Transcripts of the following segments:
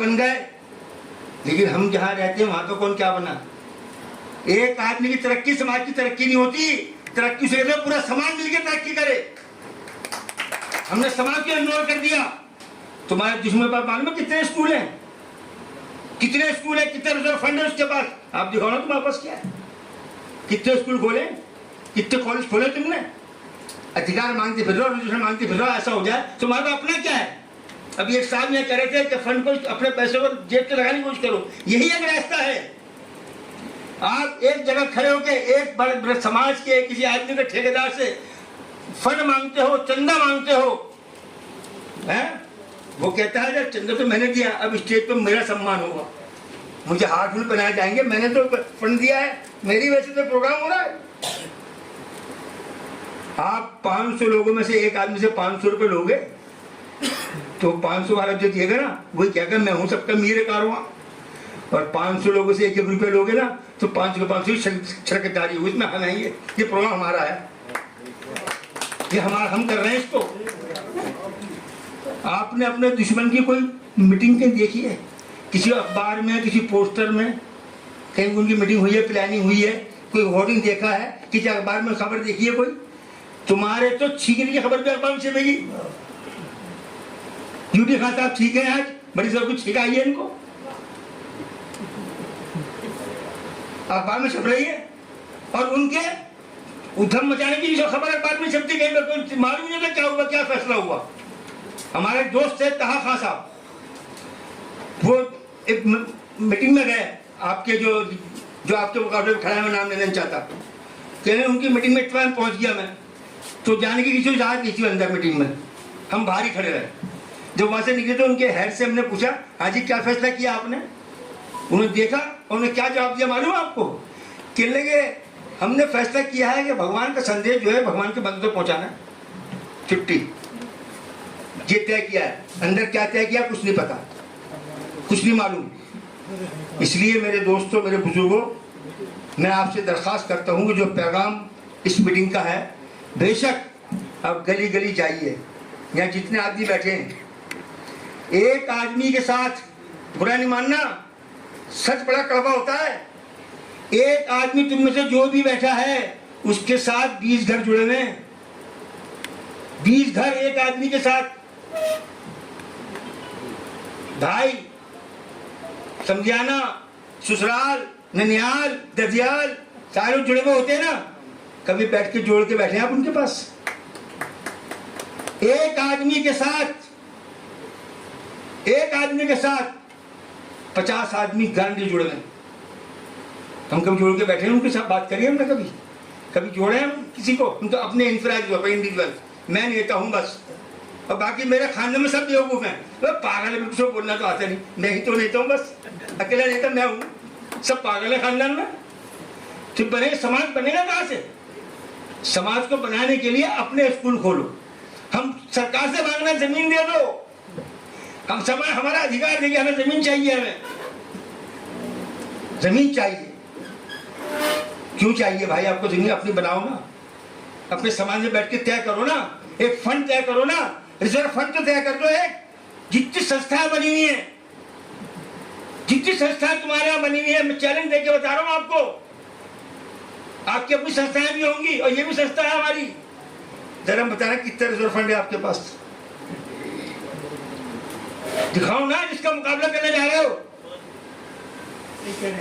बन गए, लेकिन हम जहाँ रहते हैं वहाँ तो कौन क्या बना। एक आदमी की तरक्की समाज की तरक्की नहीं होती, तरक्की से कहते पूरा समाज मिलकर तरक्की करे। हमने समाज को इग्नोर कर दिया। तुम्हारे दुश्मन पर मालूम है कितने स्कूल हैं, कितने स्कूल है, कितने रिजर्व फंड है उसके पास, आप दिखाओ ना तुम्हारे पास क्या है। कितने स्कूल खोले, कितने कॉलेज खोले तुमने, अधिकार मांगते फिर रहे हो, रजिस्ट्रेशन मांगते फिर रहे हो। ऐसा हो जाए तुम्हारा अपना क्या है। अभी एक साहब ये कह रहे थे कि फंड को अपने पैसे को जेब से लगाने की कोशिश करो, यही एक रास्ता है। आप एक जगह खड़े होकर एक बड़े समाज के किसी आदमी के ठेकेदार से फंड मांगते हो, चंदा मांगते हो, हैं? वो कहता है जब चंदा तो मैंने दिया, अब स्टेज पर मेरा सम्मान होगा, मुझे हाथ फूल पहनाए जाएंगे, मैंने तो फंड दिया है, मेरी वजह से तो प्रोग्राम हो रहा है। आप 500 लोगों में से एक आदमी से 500 रुपए लोगे तो 500 वाला जो दिएगा ना वही कहेगा मैं हूं सबका मीर कारवां, और 500 लोगों से 1-1 रुपये लोगे ना तो 500 के 500 छरकदारी हुई, इसमें हम आएंगे, ये प्रोग्राम हमारा है, ये हमारा, हम कर रहे हैं इसको। आपने अपने दुश्मन की कोई मीटिंग कहीं देखी है, किसी अखबार में, किसी पोस्टर में कहीं उनकी मीटिंग हुई है, प्लानिंग हुई है, कोई होर्डिंग देखा है, किसी अखबार में खबर देखी है कोई। तुम्हारे तो छींकने की खबर भी अखबार में छपेगी। यूटी खान साहब ठीक है, आज बड़ी सब कुछ छींका आई है इनको, अखबार में छप रही है, और उनके उधम मचाने की जो खबर अखबार में छपती, कहीं मालूम नहीं था क्या हुआ, क्या फैसला हुआ। हमारे दोस्त थे तहा खान साहब, वो एक मीटिंग में गए, आपके जो आपके मुकाबले में खड़ा है, मैं नाम लेना चाहता, कहने उनकी मीटिंग में इतना पहुंच गया मैं, तो जाने की किसी को इजाजत नहीं थी अंदर मीटिंग में, हम बाहर ही खड़े रहे। जब वहां से निकले तो उनके हेड से हमने पूछा हाजी क्या फैसला किया आपने। उन्होंने देखा और उन्होंने क्या जवाब दिया मालूम आपको, कहने लगे हमने फैसला किया है कि भगवान का संदेश जो है भगवान के बंदों तक पहुंचाना है, छुट्टी, ये तय किया है। अंदर क्या तय किया कुछ नहीं पता, कुछ नहीं मालूम। इसलिए मेरे दोस्तों, मेरे बुजुर्गों, मैं आपसे दरख्वास्त करता हूं कि जो पैगाम इस मीटिंग का है, बेशक आप गली गली जाइए, यहाँ जितने आदमी बैठे हैं, एक आदमी के साथ बुरा नहीं मानना, सच बड़ा कड़वा होता है। एक आदमी तुम में से जो भी बैठा है उसके साथ 20 घर जुड़े हुए हैं, 20 घर एक आदमी के साथ, भाई, समझियाना, ससुराल, ननिहाल, ददियाल, सारे जुड़े हुए होते हैं ना, कभी बैठ के जोड़ के बैठे आप उनके पास। एक आदमी के साथ 50 आदमी गांधी जुड़ गए। हम कभी जोड़ के बैठे हैं उनके साथ, बात करिए हमने कभी जोड़े हम किसी को, हम तो अपने इंडिविजुअल, मैं नेता हूं बस, और बाकी मेरे खानदान में सब बेवकूफ हैं। तो पागल है, किसी को बोलना तो आता नहीं, मैं ही तो नेता हूं बस, अकेला नेता मैं हूं, सब पागल है खानदान में। तो बने समाज बनेगा कहां से। समाज को बनाने के लिए अपने स्कूल खोलो, हम सरकार से मांगना जमीन दे दो, हम समाज हमारा अधिकार देंगे, हमें जमीन चाहिए, हमें जमीन चाहिए। क्यों चाहिए भाई आपको जमीन, अपनी बनाओ ना, अपने समाज में बैठ के तय करो ना, एक फंड तय करो ना, रिजर्व फंड तो तय कर दो। एक जितनी संस्थाएं बनी हुई है, जितनी संस्थाएं तुम्हारे यहाँ बनी हुई है, मैं चैलेंज देके बता रहा हूं आपको, आपकी अपनी संस्थाएं भी होंगी और ये भी संस्था है हमारी। जरा बता रहे कितने रिजर्व फंड है आपके पास, दिखाओ ना, जिसका मुकाबला करने जा रहे हो,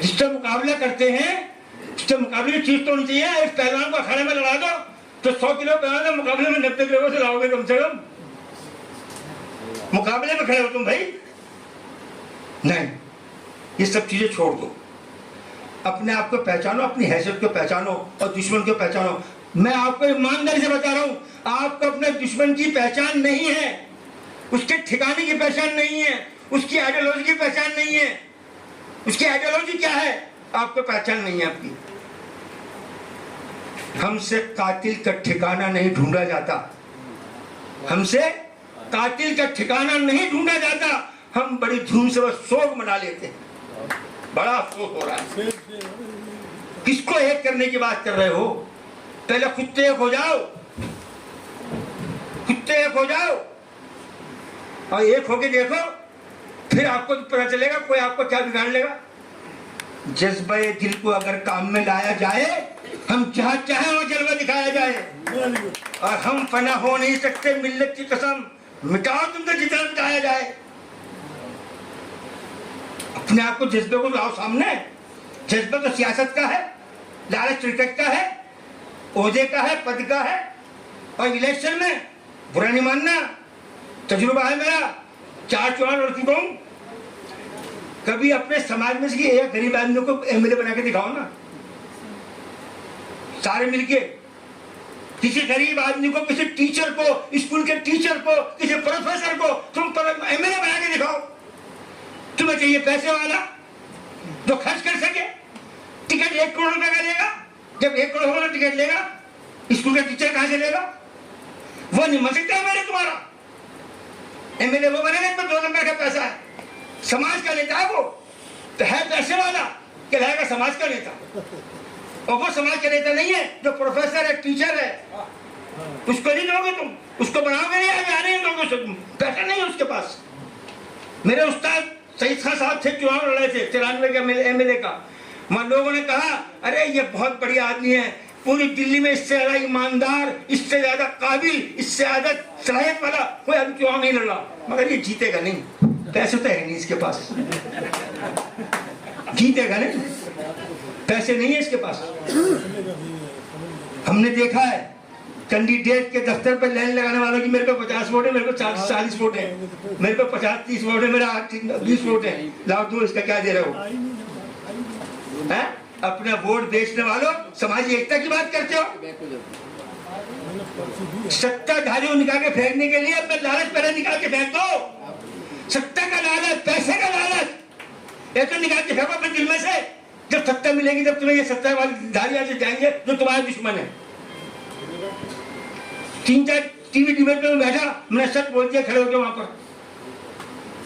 जिसका मुकाबला करते हैं, उसके मुकाबले की चीज तो होनी चाहिए। एक पहलवान को अखाड़े में लड़ा दो तो 100 किलो पहलवान मुकाबले में 90 किलो से लाओगे कम से कम, मुकाबले में खड़े हो तुम भाई। नहीं, ये सब चीजें छोड़ दो, अपने आप को पहचानो, अपनी हैसियत को पहचानो और दुश्मन को पहचानो। मैं आपको ईमानदारी से बता रहा हूं, आपको अपने दुश्मन की पहचान नहीं है, उसके ठिकाने की पहचान नहीं है, उसकी आइडियोलॉजी की पहचान नहीं है। उसकी आइडियोलॉजी क्या है आपको पहचान नहीं है आपकी। हमसे कातिल का ठिकाना नहीं ढूंढा जाता, हमसे कातिल का ठिकाना नहीं ढूंढा जाता। हम बड़ी धूम से बस शोक मना लेते हैं, बड़ा अफसोस हो रहा है। किसको एक करने की बात कर रहे हो, पहले खुद तो एक हो जाओ, खुद तो एक हो जाओ और एक होके देखो फिर आपको पता चलेगा कोई आपको क्या बिगाड़ लेगा। जज्बे दिल को अगर काम में लाया जाए, हम जहाँ चाहे वो जलवा दिखाया जाए, और हम फना हो नहीं सकते, मिल्लत की कसम मिटाओ तुमको जितना मिटाया जाए। अपने आप को जज्बे को लाओ सामने। जज्बा तो सियासत का है, लालच क्रिकेट का है, ओहदे का है, पद का है, और इलेक्शन में बुरा नहीं मानना। तजुर्बा है मेरा, 4 चुनाव लड़ चुका हूं। कभी अपने समाज में से एक गरीब आदमी को एमएलए बना के दिखाओ ना, सारे मिलके। किसी गरीब आदमी को, किसी टीचर को, स्कूल के टीचर को, किसी प्रोफेसर को तुम एमएलए बना के दिखाओ। तुम्हें चाहिए पैसे वाला जो खर्च कर सके। टिकट 1 करोड़ रुपए का लेगा, जब 1 करोड़ वाला टिकट लेगा, स्कूल का टीचर कहां से लेगा? वो नहीं बन सकता एमएलए तुम्हारा। एमएलए वो बनेगा इसमें 2 नंबर का पैसा है, समाज का नेता है वो, तो है पैसे वाला, कहलाएगा समाज का नेता। और वो समाज का नेता नहीं है जो प्रोफेसर है, टीचर है, उसको नहीं लोगे तुम, उसको बनाओगे नहीं, आगे आने नहीं लोगे, पैसा नहीं है उसके पास। मेरे उस्ताद सईद खान साहब थे, चुनाव लड़ रहे थे 93 के एमएलए का। वहां लोगों ने कहा अरे ये बहुत बढ़िया आदमी है, पूरी दिल्ली में इससे ज्यादा ईमानदार, इससे ज्यादा काबिल, इससे ज्यादा सलाहियत वाला कोई आदमी चुनाव नहीं लड़ रहा, मगर ये जीतेगा नहीं, पैसे तो है नहीं इसके पास, जीतेगा नहीं, पैसे नहीं है इसके पास। हमने देखा है कैंडिडेट के दफ्तर पर लाइन लगाने वालों की, मेरे पे 50 वोट है, मेरे को 40 वोट है, मेरे पे 50-30 वोट है, मेरा 20 वोट है, लाओ दो, इसका क्या दे रहे हो? है? अपना वोट बेचने वालों, समाज एकता की बात करते हो। सत्ताधारियों निकाल के फेंकने के लिए अपना लालच पहले निकाल के फेंक दो। सत्ता का लालच, पैसे का लालच, ये तो निकाल के फेंको अपने दिल में से। जब सत्ता मिलेगी तब तुम्हें ये सत्ता वाले धारियां से जाएंगे जो तुम्हारे दुश्मन है। 3-4 टीवी डिबेट में बैठा, मैंने सच बोल दिया खड़े होकर वहां पर।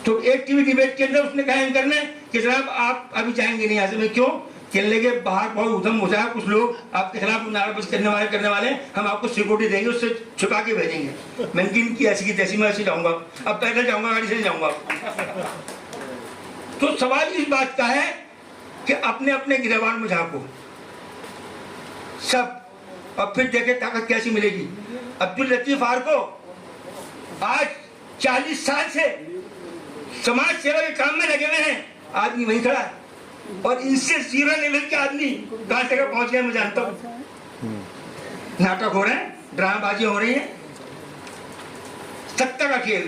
तो एक टीवी डिबेट के अंदर उसने कहा एंकर ने कि जनाब आप अभी जाएंगे नहीं यहाँ से। मैं क्यों? कहने लगे बाहर बहुत उधम हो जाए, कुछ लोग आपके खिलाफ नाराबाजी करने वाले, हम आपको सिक्योरिटी देंगे, उससे छुपा के भेजेंगे। मैंने कि इनकी ऐसी की तैसी, मैं ऐसी जाऊंगा, अब पैदल जाऊंगा, गाड़ी से नहीं जाऊंगा। तो सवाल इस बात का है कि अपने अपने गिरबान में झांको सब, और फिर देखे ताकत कैसी मिलेगी। अब्दुल लतीफ आर को आज 40 साल से समाज सेवा के काम में लगे हुए हैं, आदमी वहीं खड़ा है, और इनसे 0 लेवल के आदमी कहां तक पहुंच गए मैं जानता हूं। नाटक हो रहे हैं, ड्रामाबाजी हो रही है, सत्ता का खेल,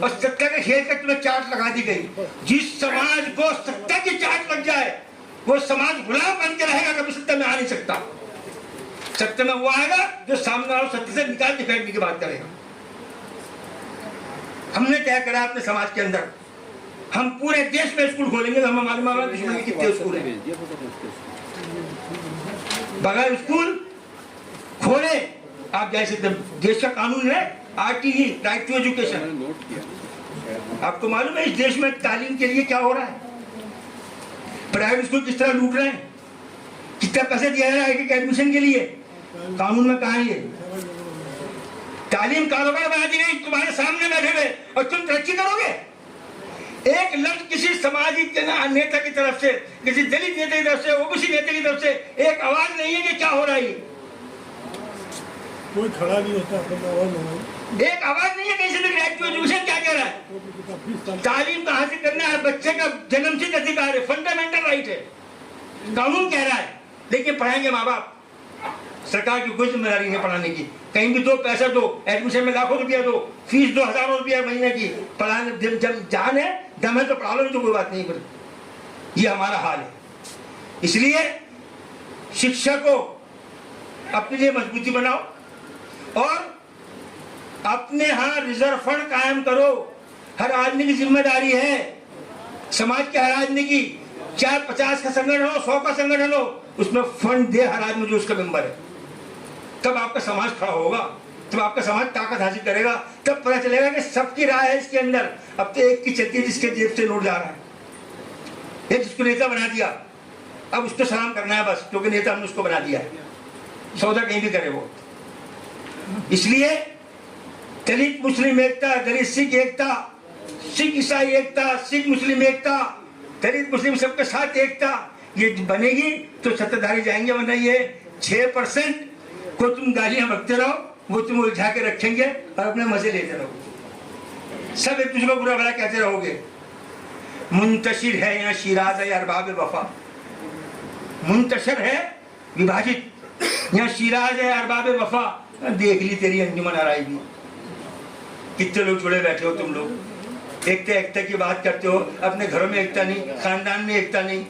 और सत्ता के खेल का तुम्हें चाट लगा दी गई। जिस समाज को सत्ता की चाट लग जाए वो समाज गुलाम बन के रहेगा, कभी सत्ता में आ नहीं सकता। सत्ता में वो आएगा जो सामने वालों सत्ता से निकाल के फेंकने की बात करेगा। हमने क्या करा अपने समाज के अंदर, हम पूरे देश में स्कूल खोलेंगे, तो हमें मालूम होगा दुश्मन के कितने स्कूल हैं। बगैर स्कूल खोले आप जा सकते। देश का कानून है RTE, राइट टू एजुकेशन। आपको मालूम है इस देश में तालीम के लिए क्या हो रहा है? प्राइवेट स्कूल किस तरह लूट रहे हैं, कितना पैसे दिया जा रहा है एडमिशन के लिए, कानून में कहा है ये? तालीम कारोबार बना दी गई तुम्हारे सामने बैठे हुए, और तुम तरक्की करोगे? एक लफ्ज किसी सामाजिक नेता की तरफ से, किसी दलित नेता की तरफ से, ओबीसी नेता की तरफ से एक आवाज नहीं है कि क्या हो रहा है। कोई खड़ा नहीं होता, एक आवाज नहीं है कहीं से भी। राइट टू एजुकेशन क्या कह रहा है? तालीम कहां से करना है, बच्चे का जन्मसिद्ध अधिकार है, फंडामेंटल राइट है, कानून कह रहा है। लेकिन पढ़ाएंगे माँ बाप, सरकार की कोई जिम्मेदारी नहीं पढ़ाने की। कहीं भी दो, पैसा दो, एडमिशन में लाखों रुपया दो, फीस 2 हज़ारों रुपया महीने की, पढ़ाने जब जान है, दम है तो पढ़ा लो, तो कोई बात नहीं। पर ये हमारा हाल है। इसलिए शिक्षा को अपने लिए मजबूती बनाओ, और अपने यहाँ रिजर्व फंड कायम करो। हर आदमी की जिम्मेदारी है, समाज के हर आदमी की, चाहे 50 का संगठन हो, 100 का संगठन हो, उसमें फंड दे हर आदमी जो उसका मेंबर है। तब आपका समाज खड़ा होगा, तब आपका समाज ताकत हासिल करेगा, तब पता चलेगा कि सबकी राय है इसके अंदर। अब तो एक की चलती है जिसके जेब से नोट जा रहा है, एक जिसको नेता बना दिया, अब उसको सलाम करना है बस, क्योंकि नेता हमने उसको बना दिया है, सौदा कहीं भी करे वो। इसलिए दलित मुस्लिम एकता, दलित सिख एकता, सिख ईसाई एकता, सिख मुस्लिम एकता, दलित मुस्लिम सबके साथ एकता ये बनेगी तो सत्ताधारी जाएंगे, वरना ये 6% को तुम गालियां बकते रहो, वो तुम उलझा के रखेंगे और अपने मजे लेते रहो, सब एक दूसरे को बुरा भला कहते रहोगे। मुंतशिर है यहाँ शिराज है अरबाब वफा, मुंतशिर है विभाजित, यहाँ शिराज है अरबाब वफा। देख ली तेरी अंजुमन आराएगी, कितने लोग जुड़े बैठे हो तुम लोग, एकता एकता की बात करते हो, अपने घरों में एकता नहीं, खानदान में एकता नहीं,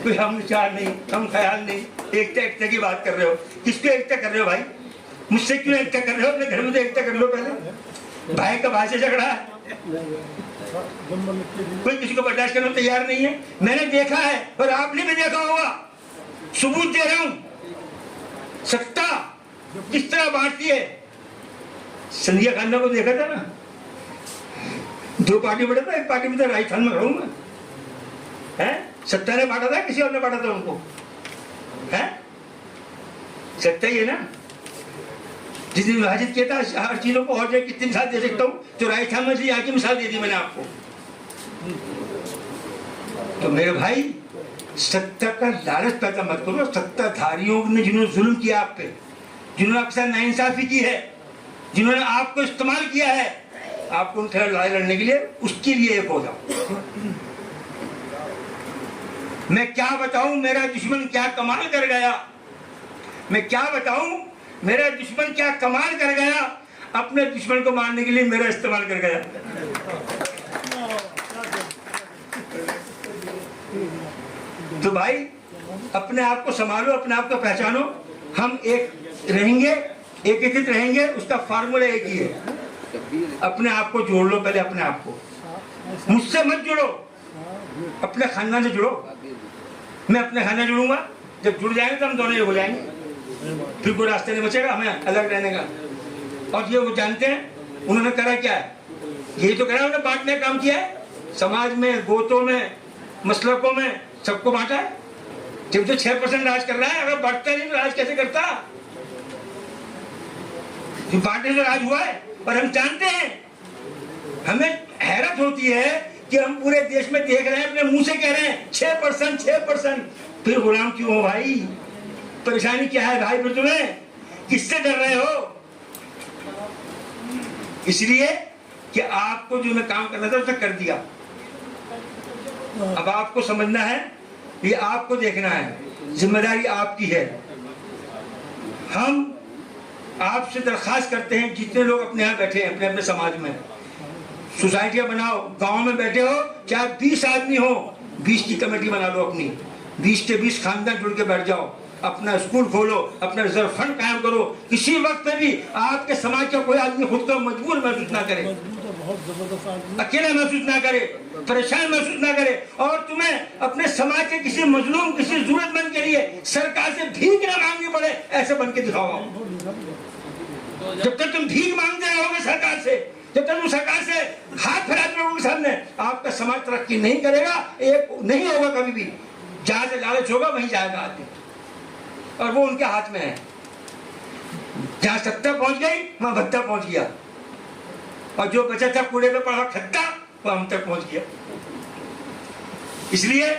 कोई हम विचार नहीं, हम ख्याल नहीं, एकता एकता की बात कर रहे हो। किसको एकता कर रहे हो भाई? मुझसे क्यों एकता कर रहे हो? अपने घर में तो एकता कर लो पहले। भाई का भाई से झगड़ा है, कोई किसी को बर्दाश्त करने तैयार नहीं है। मैंने देखा है और आपने भी देखा होगा, सबूत दे रहा हूं, सत्ता किस तरह बांटती है। संध्या खान्ना को देखा था ना, 2 पार्टी बड़ा था, एक पार्टी में था, राजस्थान में रहूंगा है, सत्ता ने बांटा था, किसी और ने बांटा था उनको है? सत्ता ही है ना, जिसने विभाजित किया था हर चीजों को। और जो कितनी मिसाल दे सकता हूँ, तो राजस्थान में से यहाँ की मिसाल दे दी मैंने आपको। तो मेरे भाई सत्ता का लालच पैदा मत करो। सत्ताधारियों ने जिन्होंने जुल्म किया आप पे, जिन्होंने आपके साथ नाइंसाफी की है, जिन्होंने आपको इस्तेमाल किया है, आपको उनसे लड़ाई लड़ने के लिए उसके लिए एक हो जाओ। मैं क्या बताऊं मेरा दुश्मन क्या कमाल कर गया, मैं क्या बताऊं मेरा दुश्मन क्या कमाल कर गया, अपने दुश्मन को मारने के लिए मेरा इस्तेमाल कर गया। तो भाई अपने आप को संभालो, अपने आप को पहचानो। हम एक रहेंगे, एकीकृत रहेंगे, उसका फार्मूला एक ही है, अपने आप को जोड़ लो पहले, अपने आप को। मुझसे मत जुड़ो, अपने खानदान से जुड़ो। मैं अपने खानदान जुड़ूंगा, जब जुड़ जाएंगे तो हम दोनों एक हो जाएंगे, फिर कोई रास्ते नहीं बचेगा हमें अलग रहने का। और ये वो जानते हैं उन्होंने करा क्या है, यही तो करा, उन्होंने बांटने का काम किया है। समाज में, गोतों में, मसलकों में सबको बांटा है। जब जो 6% राज कर रहा है, अगर बांटता नहीं तो राज कैसे करता? बांटने से राज हुआ है। और हम जानते हैं, हमें हैरत होती है कि हम पूरे देश में देख रहे हैं, अपने मुंह से कह रहे हैं 6%, 6%, फिर गुलाम क्यों हो भाई? परेशानी क्या है भाई? फिर तुम्हें किससे डर रहे हो? इसलिए कि आपको जो मैं काम करना था उसे कर दिया। अब आपको समझना है, ये आपको देखना है, जिम्मेदारी आपकी है। हम आपसे दरखास्त करते हैं, जितने लोग अपने यहाँ बैठे हैं, अपने अपने समाज में सोसाइटियां बनाओ, गांव में बैठे हो, चाहे 20 आदमी हो, 20 की कमेटी बना लो अपनी, 20 के 20 खानदान जुड़ के बैठ जाओ, अपना स्कूल खोलो, अपना रिजर्व फंड कायम करो। किसी वक्त में भी आपके समाज का कोई आदमी खुद को मजबूर महसूस ना करे, अकेला महसूस ना करे, परेशान महसूस ना करे। और तुम्हें अपने समाज के किसी मजलूम, किसी जरूरतमंद के लिए सरकार से भीख ना मांगनी पड़े, ऐसे बन के दिखाओ। जब तक तुम भीख मांगते रहोगे सरकार से, जब तक तुम सरकार से हाथ फैलाते रहोगे सामने, आपका समाज तरक्की नहीं करेगा, एक नहीं होगा कभी भी। जहां से लालच होगा वहीं जाएगा आदमी, और वो उनके हाथ में है। जहां सत्ता पहुंच गई वहां भत्ता पहुंच गया, और जो बचा था कूड़े पे पड़ा खत्ता वो हम तक पहुंच गया। इसलिए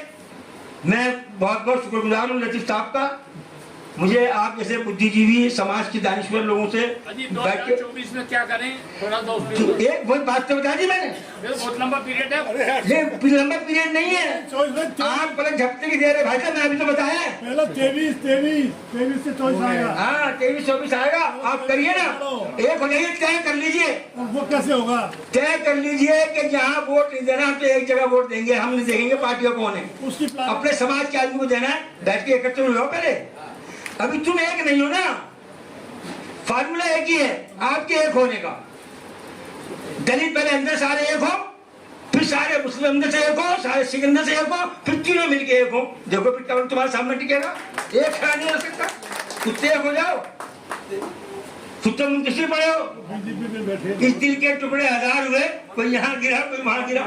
मैं बहुत बहुत शुक्रगुजार हूँ लतीफ साहब का, मुझे आप जैसे बुद्धिजीवी समाज के दानिश्वर लोगों से 2024 में क्या करें, थोड़ा तो एक वही बात तो बता दी मैंने। बहुत लंबा पीरियड है, ये लंबा पीरियड नहीं है, आप पलक झपटे की दे रहे भाई साहब, मैं अभी तो बताया है। 23 से 24 आएगा। हाँ 23-24 आएगा, आप करिए ना, एक हो जाइए, तय कर लीजिए। वो कैसे होगा? तय कर लीजिए कि जहाँ वोट नहीं देना तो एक जगह वोट देंगे, हम नहीं देखेंगे पार्टियों कौन है, उसकी अपने समाज के आदमी को देना है। बैठ के एकत्र हो पहले, अभी तुम एक नहीं हो ना, फार्मूला एक ही है आपके एक होने का। दलित पहले अंदर सारे एक हो, फिर सारे मुस्लिम अंदर से एक हो, सारे सिख अंदर से एक हो, फिर तीनों मिलके एक हो। देखो फिर क्या तुम्हारे सामने टिकेगा, एक खड़ा नहीं हो सकता। कुत्ते एक हो जाओ, कुत्ते मुंतशिर पड़े हो, इस दिल के टुकड़े 1000 हुए, कोई यहाँ गिरा कोई वहां गिरा।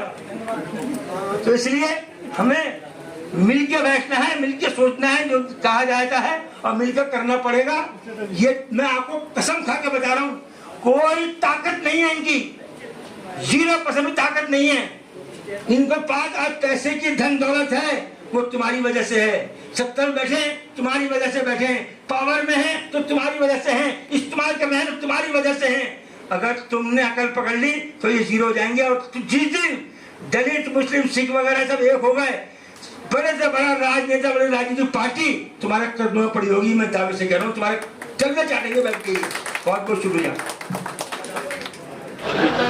तो इसलिए हमें मिलके बैठना है, मिलके सोचना है जो कहा जाता है, और मिलकर करना पड़ेगा। ये मैं आपको कसम खा के बता रहा हूँ, कोई ताकत नहीं है इनकी, 0% में ताकत नहीं है। इनके पास आज पैसे की धन दौलत है, वो तुम्हारी वजह से है। 70 बैठे तुम्हारी वजह से बैठे, पावर में है तो तुम्हारी वजह से है, इस्तेमाल कर रहे हैं तो तुम्हारी वजह से है। अगर तुमने अकल पकड़ ली तो ये 0 हो जाएंगे। और जिस दिन दलित मुस्लिम सिख वगैरह सब एक हो गए, बड़े से बड़ा राजनेता, बड़ी राजनीतिक पार्टी तुम्हारे कदमों में पड़ी होगी। मैं दावे से कह रहा हूँ, तुम्हारे चलने चाटेंगे बैठ के। बहुत बहुत शुक्रिया।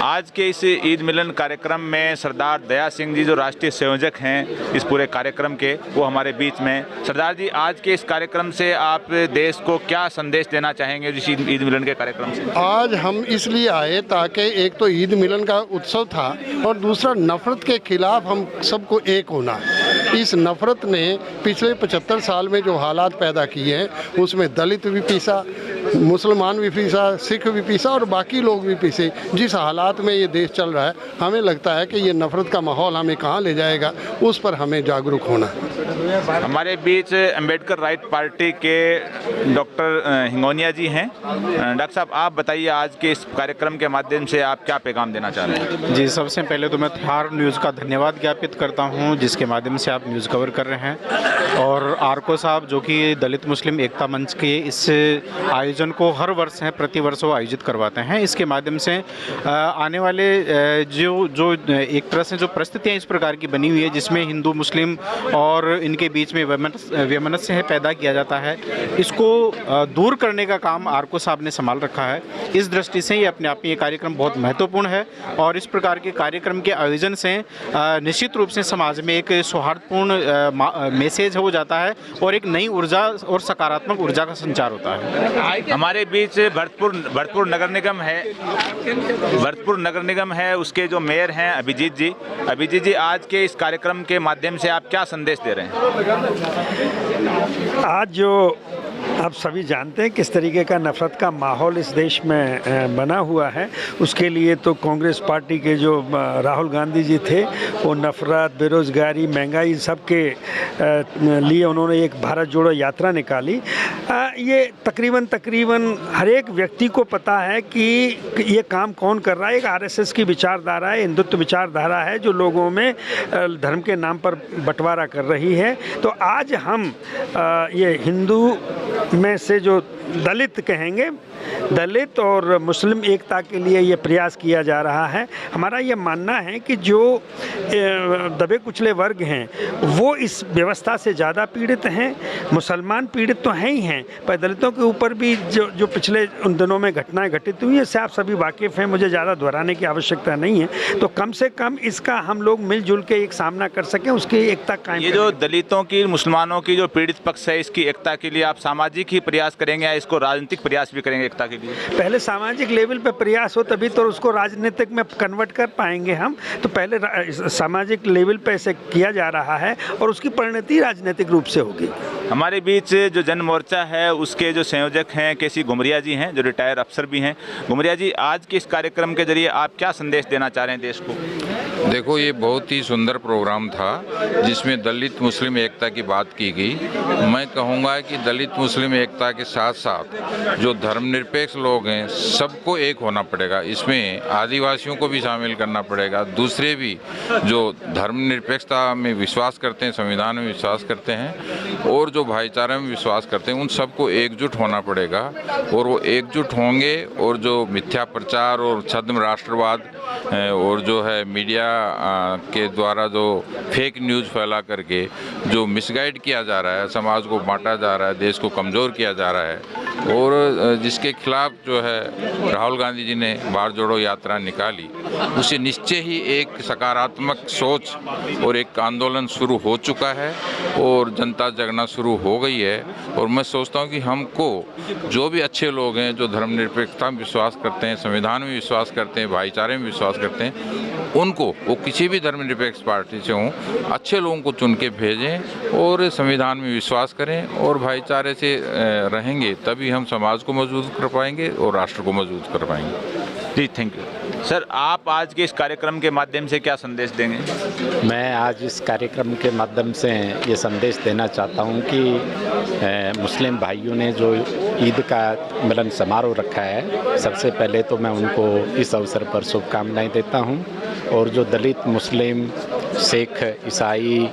आज के इस ईद मिलन कार्यक्रम में सरदार दया सिंह जी जो राष्ट्रीय संयोजक हैं इस पूरे कार्यक्रम के, वो हमारे बीच में। सरदार जी, आज के इस कार्यक्रम से आप देश को क्या संदेश देना चाहेंगे इस ईद मिलन के कार्यक्रम से? आज हम इसलिए आए ताकि एक तो ईद मिलन का उत्सव था और दूसरा नफ़रत के खिलाफ हम सबको एक होना। इस नफ़रत ने पिछले 75 साल में जो हालात पैदा किए हैं उसमें दलित भी पीसा, मुसलमान भी पीसा, सिख भी पीसा और बाकी लोग भी पीसे। जिस हालात में ये देश चल रहा है, हमें लगता है कि ये नफ़रत का माहौल हमें कहाँ ले जाएगा, उस पर हमें जागरूक होना। हमारे बीच अम्बेडकर राइट पार्टी के डॉक्टर हिंगोनिया जी हैं। डॉक्टर साहब, आप बताइए आज के इस कार्यक्रम के माध्यम से आप क्या पैगाम देना चाह रहे हैं? जी, सबसे पहले तो मैं थार न्यूज़ का धन्यवाद ज्ञापित करता हूं, जिसके माध्यम से आप न्यूज़ कवर कर रहे हैं। और आरको साहब जो कि दलित मुस्लिम एकता मंच के इस आयोजन को हर वर्ष है, प्रतिवर्ष वो आयोजित करवाते हैं। इसके माध्यम से आने वाले जो एक तरह से जो परिस्थितियाँ इस प्रकार की बनी हुई है जिसमें हिंदू मुस्लिम और इनके बीच में वैमनस्य पैदा किया जाता है, इसको दूर करने का काम आरको साहब ने संभाल रखा है। इस दृष्टि से ये अपने आप में ये कार्यक्रम बहुत महत्वपूर्ण है और इस प्रकार के कार्यक्रम के आयोजन से निश्चित रूप से समाज में एक सौहार्दपूर्ण मैसेज हो जाता है और एक नई ऊर्जा और सकारात्मक ऊर्जा का संचार होता है। हमारे बीच भरतपुर नगर निगम है, उसके जो मेयर हैं अभिजीत जी। अभिजीत जी, आज के इस कार्यक्रम के माध्यम से आप क्या संदेश दे रहे हैं? आज जो आप सभी जानते हैं किस तरीके का नफ़रत का माहौल इस देश में बना हुआ है, उसके लिए तो कांग्रेस पार्टी के जो राहुल गांधी जी थे वो नफ़रत, बेरोज़गारी, महंगाई सब के लिए उन्होंने एक भारत जोड़ो यात्रा निकाली। ये तकरीबन हर एक व्यक्ति को पता है कि ये काम कौन कर रहा है। एक आरएसएस की विचारधारा है, हिंदुत्व विचारधारा है जो लोगों में धर्म के नाम पर बंटवारा कर रही है। तो आज हम ये हिंदू में से जो दलित कहेंगे, दलित और मुस्लिम एकता के लिए ये प्रयास किया जा रहा है। हमारा ये मानना है कि जो दबे कुचले वर्ग हैं वो इस व्यवस्था से ज़्यादा पीड़ित हैं। मुसलमान पीड़ित तो हैं ही हैं, पर दलितों के ऊपर भी जो पिछले उन दिनों में घटनाएं घटित हुई हैं, इससे आप सभी वाकिफ़ हैं, मुझे ज़्यादा दोहराने की आवश्यकता नहीं है। तो कम से कम इसका हम लोग मिलजुल के एक सामना कर सकें, उसकी एकता कायम। ये जो दलितों की, मुसलमानों की जो पीड़ित पक्ष है, इसकी एकता के लिए आप सामाजिक ही प्रयास करेंगे या इसको राजनीतिक प्रयास भी करेंगे एकता के लिए? पहले सामाजिक लेवल पे प्रयास हो तभी तो उसको राजनीतिक में कन्वर्ट कर पाएंगे हम। तो पहले सामाजिक लेवल पे ऐसे किया जा रहा है और उसकी परिणति राजनीतिक रूप से होगी। हमारे बीच जो जन मोर्चा है उसके जो संयोजक हैं केसी घुमरिया जी हैं, जो रिटायर अफसर भी हैं। घुमरिया जी, आज के इस कार्यक्रम के जरिए आप क्या संदेश देना चाह रहे हैं देश को? देखो, ये बहुत ही सुंदर प्रोग्राम था जिसमें दलित मुस्लिम एकता की बात की गई। मैं कहूँगा कि दलित मुस्लिम एकता के साथ साथ जो धर्मनिरपेक्ष लोग हैं सबको एक होना पड़ेगा। इसमें आदिवासियों को भी शामिल करना पड़ेगा, दूसरे भी जो धर्मनिरपेक्षता में विश्वास करते हैं, संविधान में विश्वास करते हैं और जो भाईचारे में विश्वास करते हैं, उन सबको एकजुट होना पड़ेगा। और वो एकजुट होंगे और जो मिथ्या प्रचार और छद्म राष्ट्रवाद और जो है मीडिया के द्वारा जो फेक न्यूज़ फैला करके जो मिसगाइड किया जा रहा है, समाज को बांटा जा रहा है, देश को कमज़ोर किया जा रहा है और जिसके खिलाफ जो है राहुल गांधी जी ने भारत जोड़ो यात्रा निकाली, उसे निश्चय ही एक सकारात्मक सोच और एक आंदोलन शुरू हो चुका है और जनता जगना शुरू हो गई है। और मैं सोचता हूँ कि हमको जो भी अच्छे लोग हैं, जो धर्मनिरपेक्षता में विश्वास करते हैं, संविधान में विश्वास करते हैं, भाईचारे में विश्वास करते हैं, उनको, वो किसी भी धर्मनिरपेक्ष पार्टी से हों, अच्छे लोगों को चुन के भेजें और संविधान में विश्वास करें और भाईचारे से रहेंगे, तभी हम समाज को मजबूत कर पाएंगे और राष्ट्र को मजबूत कर पाएंगे। जी, थैंक यू। सर, आप आज के इस कार्यक्रम के माध्यम से क्या संदेश देंगे? मैं आज इस कार्यक्रम के माध्यम से ये संदेश देना चाहता हूँ कि मुस्लिम भाइयों ने जो ईद का मिलन समारोह रखा है, सबसे पहले तो मैं उनको इस अवसर पर शुभकामनाएं देता हूँ। और जो दलित, मुस्लिम, सिख, ईसाई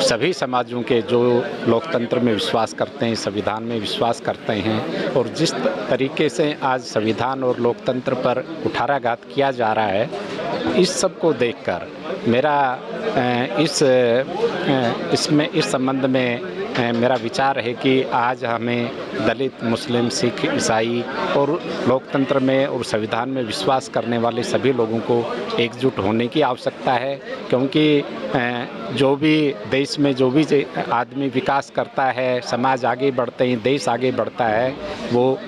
सभी समाजों के जो लोकतंत्र में विश्वास करते हैं, संविधान में विश्वास करते हैं, और जिस तरीके से आज संविधान और लोकतंत्र पर कुठाराघात किया जा रहा है, इस सब को देखकर मेरा इस संबंध में मेरा विचार है कि आज हमें दलित, मुस्लिम, सिख, ईसाई और लोकतंत्र में और संविधान में विश्वास करने वाले सभी लोगों को एकजुट होने की आवश्यकता है। क्योंकि जो भी देश में जो भी आदमी विकास करता है, समाज आगे बढ़ते हैं, देश आगे बढ़ता है, वो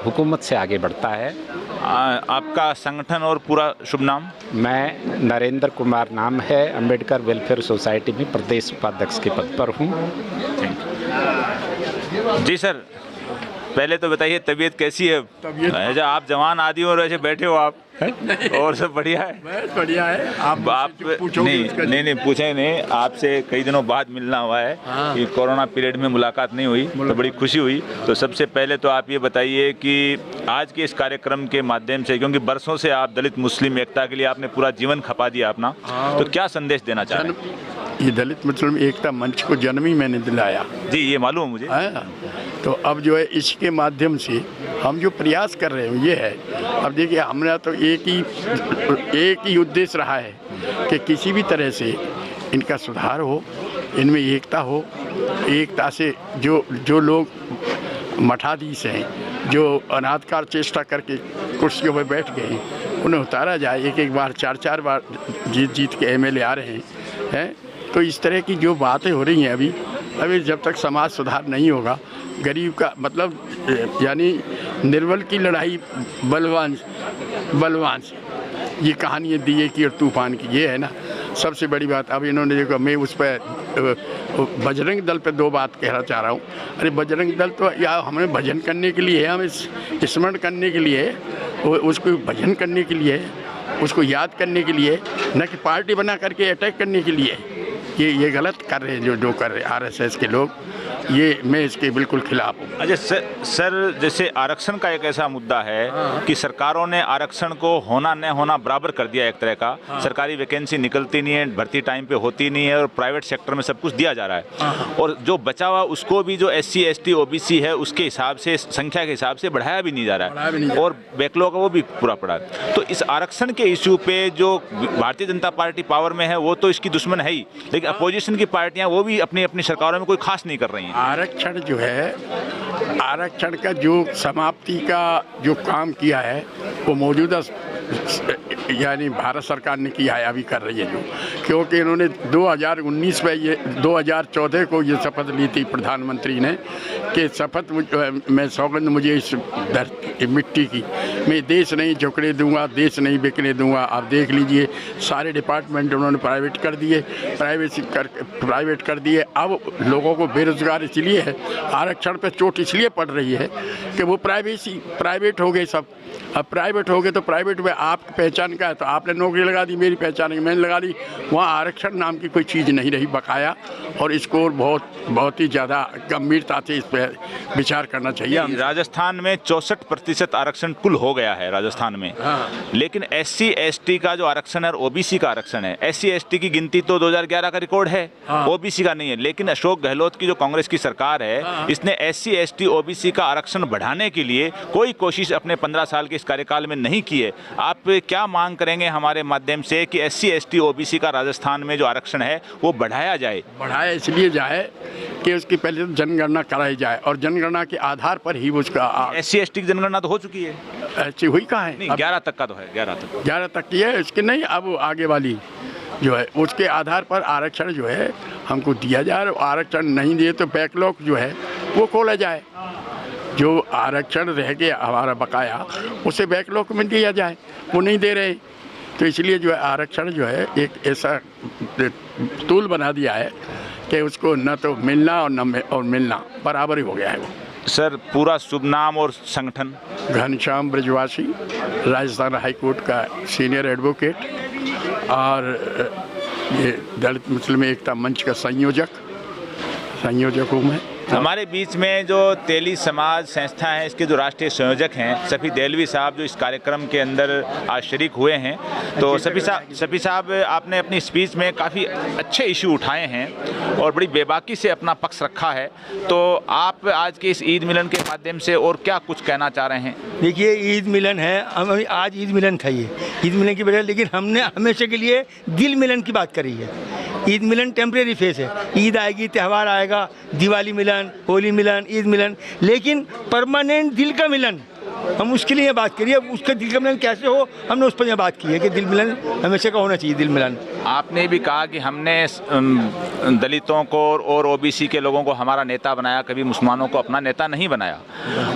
हुकूमत से आगे बढ़ता है। आपका संगठन और पूरा शुभ नाम? मैं नरेंद्र कुमार नाम है, अंबेडकर वेलफेयर सोसाइटी में प्रदेश उपाध्यक्ष के पद पर हूँ। जी सर, पहले तो बताइए तबीयत कैसी है? तबीयत आप जवान आदि हो, ऐसे बैठे हो आप और सब बढ़िया है? बहुत बढ़िया है। आप नहीं पूछे नहीं, आपसे कई दिनों बाद मिलना हुआ है। हाँ। कि कोरोना पीरियड में मुलाकात नहीं हुई तो बड़ी खुशी हुई। तो सबसे पहले तो आप ये बताइए कि आज के इस कार्यक्रम के माध्यम से, क्योंकि बरसों से आप दलित मुस्लिम एकता के लिए आपने पूरा जीवन खपा दिया अपना, तो क्या संदेश देना चाह रहे हैं? ये दलित मुस्लिम एकता मंच को जन्म ही मैंने दिलाया जी, ये मालूम है मुझे। तो अब जो है इसके माध्यम से हम जो प्रयास कर रहे हैं ये है, अब देखिए हमारा तो एक ही उद्देश्य रहा है कि किसी भी तरह से इनका सुधार हो, इनमें एकता हो। एकता से जो लोग मठाधीश हैं, जो अनाथकार चेष्टा करके कुर्सियों पर बैठ गए, उन्हें उतारा जाए। एक बार 4 बार जीत के एमएलए आ रहे हैं। तो इस तरह की जो बातें हो रही हैं अभी जब तक समाज सुधार नहीं होगा, गरीब का मतलब यानी निर्बल की लड़ाई बलवान से, ये कहानियाँ दिए की और तूफान की, ये है ना सबसे बड़ी बात। अब इन्होंने देखो, मैं उस पर बजरंग दल पे 2 बात कहना चाह रहा हूँ। अरे बजरंग दल तो या हमें भजन करने के लिए है, हमें स्मरण करने के लिए है, उसको भजन करने के लिए है, उसको याद करने के लिए, न कि पार्टी बना करके अटैक करने के लिए। ये गलत कर रहे हैं जो कर रहे हैं आरएसएस के लोग, ये मैं इसके बिल्कुल खिलाफ हूँ। अच्छा सर, जैसे आरक्षण का एक ऐसा मुद्दा है कि सरकारों ने आरक्षण को होना न होना बराबर कर दिया एक तरह का। सरकारी वैकेंसी निकलती नहीं है, भर्ती टाइम पे होती नहीं है, और प्राइवेट सेक्टर में सब कुछ दिया जा रहा है। और जो बचा हुआ उसको भी जो SC ST OBC है उसके हिसाब से, संख्या के हिसाब से बढ़ाया भी नहीं जा रहा है, और बैकलॉग वो भी पूरा पड़ा है। तो इस आरक्षण के इशू पे जो भारतीय जनता पार्टी पावर में है वो तो इसकी दुश्मन है ही, लेकिन अपोजिशन की पार्टियां वो भी अपनी अपनी सरकारों में कोई खास नहीं कर रही हैं। आरक्षण जो है, आरक्षण का जो समाप्ति का जो काम किया है वो मौजूदा यानी भारत सरकार ने किया है, अभी कर रही है जो, क्योंकि इन्होंने 2019 में 2014 को ये शपथ ली थी प्रधानमंत्री ने कि शपथ मैं सौगंध मुझे इस धरती मिट्टी की, मैं देश नहीं झुकने दूंगा, देश नहीं बिकने दूंगा। आप देख लीजिए सारे डिपार्टमेंट उन्होंने प्राइवेट कर दिए। अब लोगों को बेरोजगार इसलिए है, आरक्षण पे चोट इसलिए पड़ रही है कि वो प्राइवेट हो गए सब। अब प्राइवेट हो गए तो प्राइवेट में आपकी पहचान का है, तो आपने नौकरी लगा दी, मेरी पहचान है, मैंने लगा दी। वहाँ आरक्षण नाम की कोई चीज़ नहीं रही बकाया, और इसको बहुत ही ज़्यादा गंभीरता से इस पर विचार करना चाहिए। राजस्थान में 64% आरक्षण कुल हो गया है राजस्थान में। लेकिन SC ST का जो आरक्षण है और OBC का आरक्षण है, SC ST की गिनती तो 2011 का रिकॉर्ड है, OBC का नहीं है। लेकिन अशोक गहलोत की जो कांग्रेस की सरकार है, इसने SC ST OBC का आरक्षण बढ़ाने के लिए कोई कोशिश अपने 15 साल के इस कार्यकाल में नहीं की है। आप क्या मांग करेंगे हमारे माध्यम से कि SC ST OBC का राजस्थान में जो आरक्षण है वो बढ़ाया जाए? बढ़ाया इसलिए जाए कि उसकी पहले तो जनगणना कराई जाए, और जनगणना के आधार पर ही उसका SC ST की जनगणना तो हो चुकी है, ऐसी हुई कहाँ है? 11 तक का तो है, 11 तक की है, इसकी नहीं। अब आगे वाली जो है उसके आधार पर आरक्षण जो है हमको दिया जाए, और आरक्षण नहीं दिए तो बैकलॉग जो है वो खोला जाए। जो आरक्षण रह गया हमारा बकाया, उसे बैकलॉग में दिया जाए, वो नहीं दे रहे। तो इसलिए जो है आरक्षण जो है एक ऐसा टूल बना दिया है कि उसको न तो मिलना और न मिलना बराबर ही हो गया है वो। सर पूरा शुभ नाम और संगठन? घनश्याम ब्रजवासी, राजस्थान हाई कोर्ट का सीनियर एडवोकेट और ये दलित मुस्लिम एकता मंच का संयोजक हूँ मैं। हमारे बीच में जो तेली समाज संस्था है इसके जो राष्ट्रीय संयोजक हैं सफ़ी देलवी साहब जो इस कार्यक्रम के अंदर आज शरीक हुए हैं। तो सफ़ी साहब आपने अपनी स्पीच में काफ़ी अच्छे इशू उठाए हैं और बड़ी बेबाकी से अपना पक्ष रखा है। तो आप आज के इस ईद मिलन के माध्यम से और क्या कुछ कहना चाह रहे हैं? देखिए ईद मिलन है, हम आज ईद मिलन था, ये ईद मिलन की वजह, लेकिन हमने हमेशा के लिए दिल मिलन की बात करी है। ईद मिलन टेम्परेरी फेस है, ईद आएगी, त्यौहार आएगा, दिवाली मिलन, होली मिलन, ईद मिलन, लेकिन परमानेंट दिल का मिलन हम उसके लिए बात करिए। उसका दिल का मिलन कैसे हो, हमने उस पर बात की है कि दिल मिलन हमेशा का होना चाहिए, दिल मिलन। आपने भी कहा कि हमने दलितों को और ओबीसी के लोगों को हमारा नेता बनाया, कभी मुसलमानों को अपना नेता नहीं बनाया।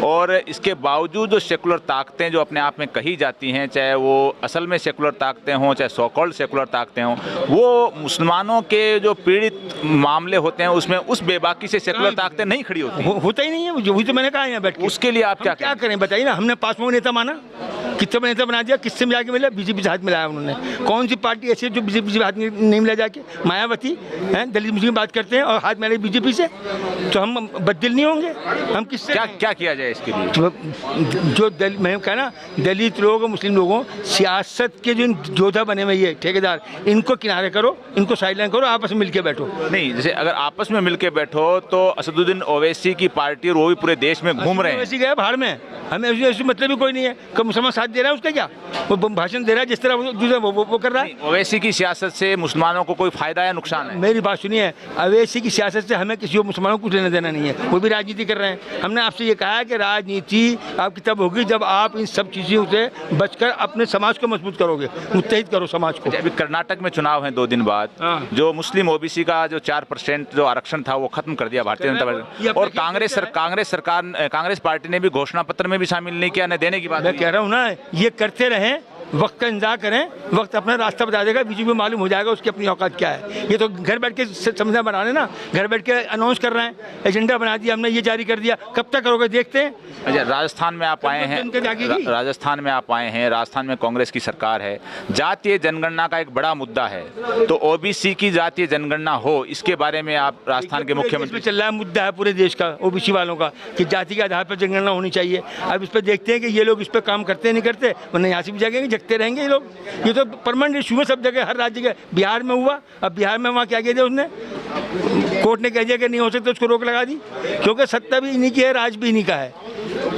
और इसके बावजूद जो सेकुलर ताकतें जो अपने आप में कही जाती हैं, चाहे वो असल में सेकुलर ताकतें हों चाहे सो कॉल्ड सेकुलर ताकतें हों, वो मुसलमानों के जो पीड़ित मामले होते हैं उसमें उस बेबाकी से सेकुलर ताकतें नहीं खड़ी होती। होता ही नहीं है, वही तो मैंने कहा यहाँ बैठ के। उसके लिए आप क्या करें बताइए ना। हमने पासवान नेता माना, कितने नेता बना दिया, किससे जाके मिला? बीजेपी से हाथ मिलाया उन्होंने। कौन सी पार्टी ऐसी है जो बीजेपी से हाथ नहीं मिला जाके? मायावती हैं, दलित मुस्लिम बात करते हैं और हाथ मिला बीजेपी से, तो हम बददिल नहीं होंगे? हम किससे क्या किया जाए इसके लिए? जो मैं कहा ना, दलित लोग और मुस्लिम लोगों सियासत के जो योद्धा बने हुए ये ठेकेदार, इनको किनारे करो, इनको साइडलाइन करो, आपस में मिलकर बैठो। नहीं, जैसे अगर आपस में मिलकर बैठो तो असदुद्दीन ओवैसी की पार्टी और वो भी पूरे देश में घूम रहे हैं। ओवैसी गया बाहर में, हमें ऐसी मतलब भी कोई नहीं है। कब मुसलमान साथ दे रहा है उसका क्या? वो भाषण दे रहा है जिस तरह वो कर रहा है। ओवैसी की सियासत से मुसलमानों को कोई फायदा या नुकसान है? मेरी बात सुनिए, ओवैसी की सियासत से हमें किसी मुसलमानों को कुछ लेना देना नहीं है, वो भी राजनीति कर रहे हैं। हमने आपसे ये कहा है कि राजनीति आपकी तब होगी जब आप इन सब चीज़ों से बचकर अपने समाज को मजबूत करोगे, मुत्तहिद करो समाज को। अभी कर्नाटक में चुनाव हैं 2 दिन बाद, जो मुस्लिम ओबीसी का जो 4% जो आरक्षण था वो खत्म कर दिया भारतीय जनता पार्टी। और कांग्रेस पार्टी ने भी घोषणा पत्र में भी शामिल नहीं किया, न देने की बात। मैं कह रहा हूँ ना, ये करते रहें, वक्त का इंतजार करें, वक्त अपना रास्ता बता देगा, बीजेपी में मालूम हो जाएगा उसकी अपनी औकात क्या है। ये तो घर बैठ के समझा बना रहे ना, घर बैठ के अनाउंस कर रहे हैं, एजेंडा बना दिया हमने, ये जारी कर दिया, कब तक करोगे देखते हैं। अच्छा, राजस्थान में आप आए हैं, राजस्थान में कांग्रेस की सरकार है, जातीय जनगणना का एक बड़ा मुद्दा है, तो ओबीसी की जातीय जनगणना हो, इसके बारे में आप राजस्थान के मुख्यमंत्री? चल रहा है मुद्दा है पूरे देश का, ओबीसी वालों का, कि जाति के आधार पर जनगणना होनी चाहिए। अब इस पर देखते हैं कि ये लोग इस पर काम करते नहीं करते, वरना यहाँ से भी जाएंगे, जगते रहेंगे ये लोग। ये तो परमानेंट इशू है सब जगह, हर राज्य के। बिहार में हुआ, अब बिहार में वहाँ क्या किया दिया उसने, कोर्ट ने कह दिया कि नहीं हो सकता, उसको रोक लगा दी, क्योंकि सत्ता भी इन्हीं की है, राज भी इन्हीं का है,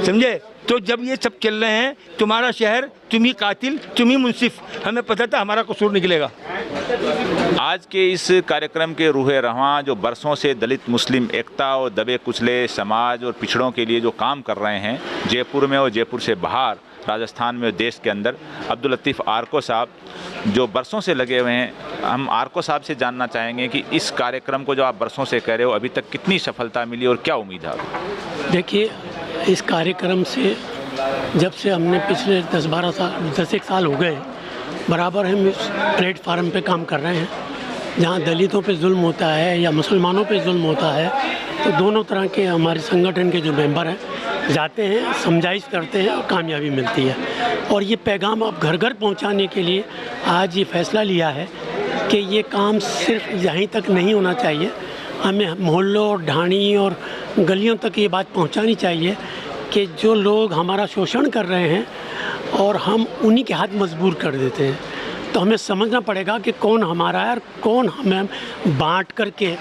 समझे। तो जब ये सब चल रहे हैं, तुम्हारा शहर, तुम ही कातिल, तुम ही मुंसिफ, हमें पता था हमारा कसूर निकलेगा। आज के इस कार्यक्रम के रूहे रवां जो बरसों से दलित मुस्लिम एकता और दबे कुचले समाज और पिछड़ों के लिए जो काम कर रहे हैं, जयपुर में और जयपुर से बाहर, राजस्थान में और देश के अंदर, अब्दुल लतीफ़ आर्को साहब जो बरसों से लगे हुए हैं, हम आर्को साहब से जानना चाहेंगे कि इस कार्यक्रम को जो आप बरसों से कह रहे हो, अभी तक कितनी सफलता मिली और क्या उम्मीद है? देखिए, इस कार्यक्रम से जब से हमने पिछले 10-1 साल हो गए, बराबर हम इस प्लेटफार्म पे काम कर रहे हैं। जहाँ दलितों पे जुल्म होता है या मुसलमानों पे जुल्म होता है, तो दोनों तरह के हमारे संगठन के जो मेंबर हैं जाते हैं, समझाइश करते हैं और कामयाबी मिलती है। और ये पैगाम आप घर घर पहुंचाने के लिए आज ये फ़ैसला लिया है कि ये काम सिर्फ यहीं तक नहीं होना चाहिए, हमें मोहल्लों और ढाणी और गलियों तक ये बात पहुंचानी चाहिए कि जो लोग हमारा शोषण कर रहे हैं और हम उन्हीं के हाथ मजबूर कर देते हैं, तो हमें समझना पड़ेगा कि कौन हमारा है और कौन हमें बांट करके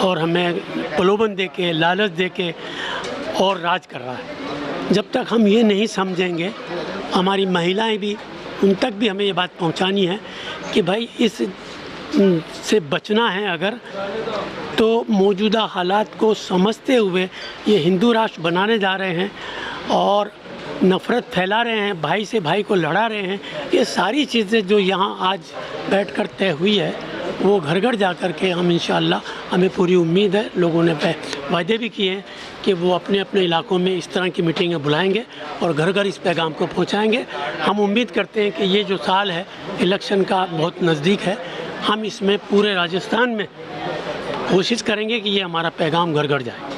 और हमें प्रलोभन दे के, लालच दे के और राज कर रहा है। जब तक हम ये नहीं समझेंगे, हमारी महिलाएं भी, उन तक भी हमें ये बात पहुंचानी है कि भाई इस से बचना है अगर, तो मौजूदा हालात को समझते हुए ये हिंदू राष्ट्र बनाने जा रहे हैं और नफ़रत फैला रहे हैं, भाई से भाई को लड़ा रहे हैं। ये सारी चीज़ें जो यहाँ आज बैठ कर तय हुई है, वो घर घर जा कर के हम इंशाअल्लाह, हमें पूरी उम्मीद है, लोगों ने वायदे भी किए हैं कि वो अपने अपने इलाकों में इस तरह की मीटिंगें बुलाएंगे और घर घर इस पैगाम को पहुँचाएँगे। हम उम्मीद करते हैं कि ये जो साल है इलेक्शन का बहुत नज़दीक है, हम इसमें पूरे राजस्थान में कोशिश करेंगे कि ये हमारा पैगाम घर घर जाए।